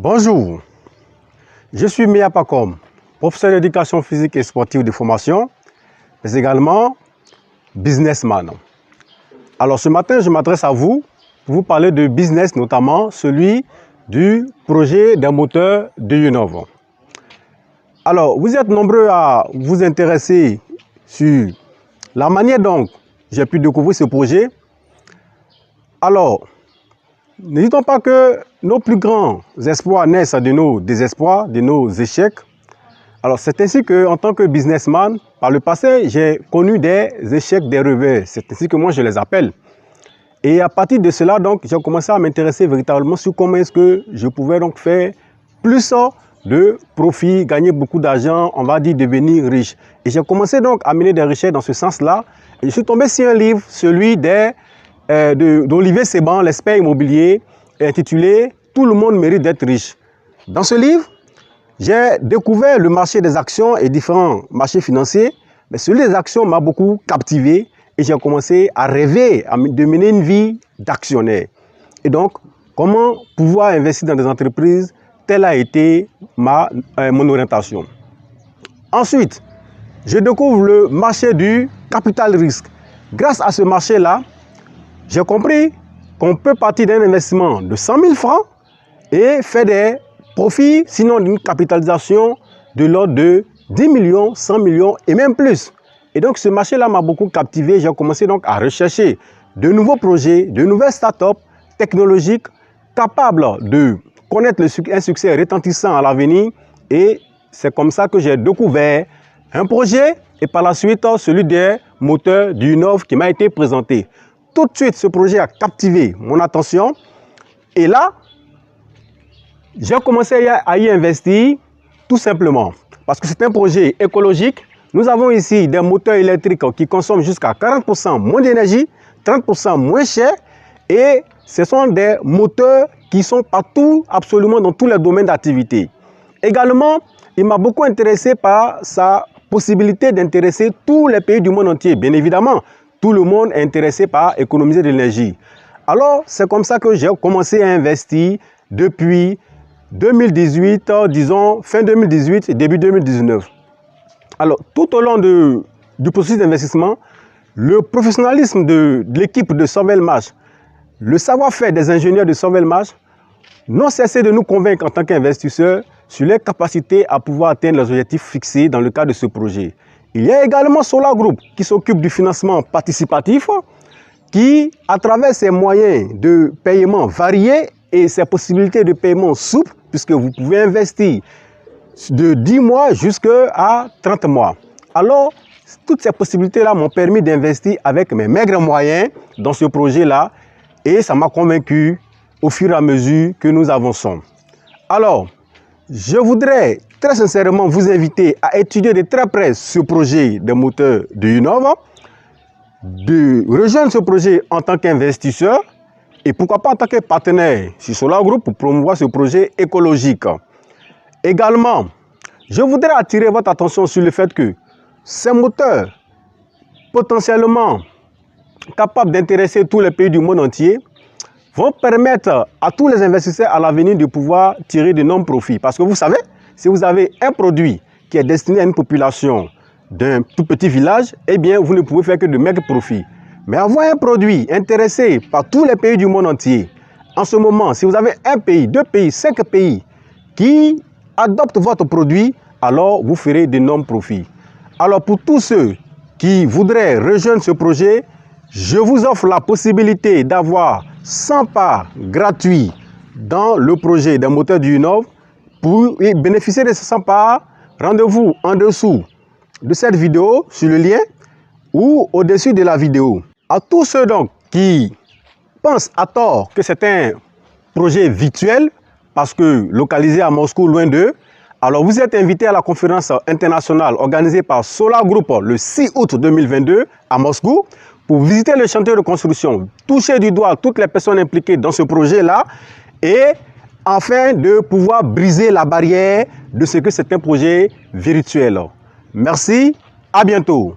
Bonjour, je suis Mia Pacom, professeur d'éducation physique et sportive de formation, mais également businessman. Alors ce matin, je m'adresse à vous pour vous parler de business, notamment celui du projet d'un moteur de Unov. Alors, vous êtes nombreux à vous intéresser sur la manière dont j'ai pu découvrir ce projet. Alors, n'hésitons pas que nos plus grands espoirs naissent de nos désespoirs, de nos échecs. Alors, c'est ainsi que, en tant que businessman, par le passé, j'ai connu des échecs, des revers. C'est ainsi que moi, je les appelle. Et à partir de cela, donc, j'ai commencé à m'intéresser véritablement sur comment est-ce que je pouvais donc faire plus de profit, gagner beaucoup d'argent, on va dire devenir riche. Et j'ai commencé donc à mener des recherches dans ce sens-là. Et je suis tombé sur un livre, celui d'Olivier Seban, l'expert immobilier, intitulé « Tout le monde mérite d'être riche ». Dans ce livre, j'ai découvert le marché des actions et différents marchés financiers, mais celui des actions m'a beaucoup captivé et j'ai commencé à rêver de mener une vie d'actionnaire. Et donc, comment pouvoir investir dans des entreprises, telle a été mon orientation. Ensuite, je découvre le marché du capital risque. Grâce à ce marché-là, j'ai compris qu'on peut partir d'un investissement de 100 000 francs et faire des profits, sinon d'une capitalisation de l'ordre de 10 millions, 100 millions et même plus. Et donc ce marché-là m'a beaucoup captivé. J'ai commencé donc à rechercher de nouveaux projets, de nouvelles startups technologiques capables de connaître un succès retentissant à l'avenir. Et c'est comme ça que j'ai découvert un projet et par la suite celui des moteurs du Unov qui m'a été présenté. Tout de suite, ce projet a captivé mon attention. Et là, j'ai commencé à y investir tout simplement. Parce que c'est un projet écologique. Nous avons ici des moteurs électriques qui consomment jusqu'à 40% moins d'énergie, 30% moins cher. Et ce sont des moteurs qui sont partout, absolument dans tous les domaines d'activité. Également, il m'a beaucoup intéressé par sa possibilité d'intéresser tous les pays du monde entier. Bien évidemment, tout le monde est intéressé par économiser de l'énergie. Alors, c'est comme ça que j'ai commencé à investir depuis 2018, disons fin 2018 et début 2019. Alors, tout au long du processus d'investissement, le professionnalisme de l'équipe de Sauvel-Marche, le savoir-faire des ingénieurs de Sauvel-Marche n'ont cessé de nous convaincre en tant qu'investisseurs sur les capacités à pouvoir atteindre les objectifs fixés dans le cadre de ce projet. Il y a également Solar Group qui s'occupe du financement participatif, qui, à travers ses moyens de paiement variés et ses possibilités de paiement souples, puisque vous pouvez investir de 10 mois jusqu'à 30 mois. Alors, toutes ces possibilités-là m'ont permis d'investir avec mes maigres moyens dans ce projet-là et ça m'a convaincu au fur et à mesure que nous avançons. Alors, je voudrais très sincèrement vous inviter à étudier de très près ce projet de moteur de Unov, de rejoindre ce projet en tant qu'investisseur et pourquoi pas en tant que partenaire sur Solar Group pour promouvoir ce projet écologique. Également, je voudrais attirer votre attention sur le fait que ces moteurs potentiellement capables d'intéresser tous les pays du monde entier vont permettre à tous les investisseurs à l'avenir de pouvoir tirer d'énormes profits. Parce que vous savez, si vous avez un produit qui est destiné à une population d'un tout petit village, eh bien, vous ne pouvez faire que de maigres profits. Mais avoir un produit intéressé par tous les pays du monde entier, en ce moment, si vous avez un pays, 2 pays, 5 pays qui adoptent votre produit, alors vous ferez d'énormes profits. Alors pour tous ceux qui voudraient rejoindre ce projet, je vous offre la possibilité d'avoir 100 parts gratuits dans le projet d'un moteur du Unov. Pour bénéficier de ces 100 parts, rendez-vous en dessous de cette vidéo sur le lien ou au-dessus de la vidéo. À tous ceux donc qui pensent à tort que c'est un projet virtuel parce que localisé à Moscou, loin d'eux, alors vous êtes invités à la conférence internationale organisée par Solar Group le 6 août 2022 à Moscou pour visiter le chantier de construction, toucher du doigt toutes les personnes impliquées dans ce projet-là et afin de pouvoir briser la barrière de ce que c'est un projet virtuel. Merci, à bientôt.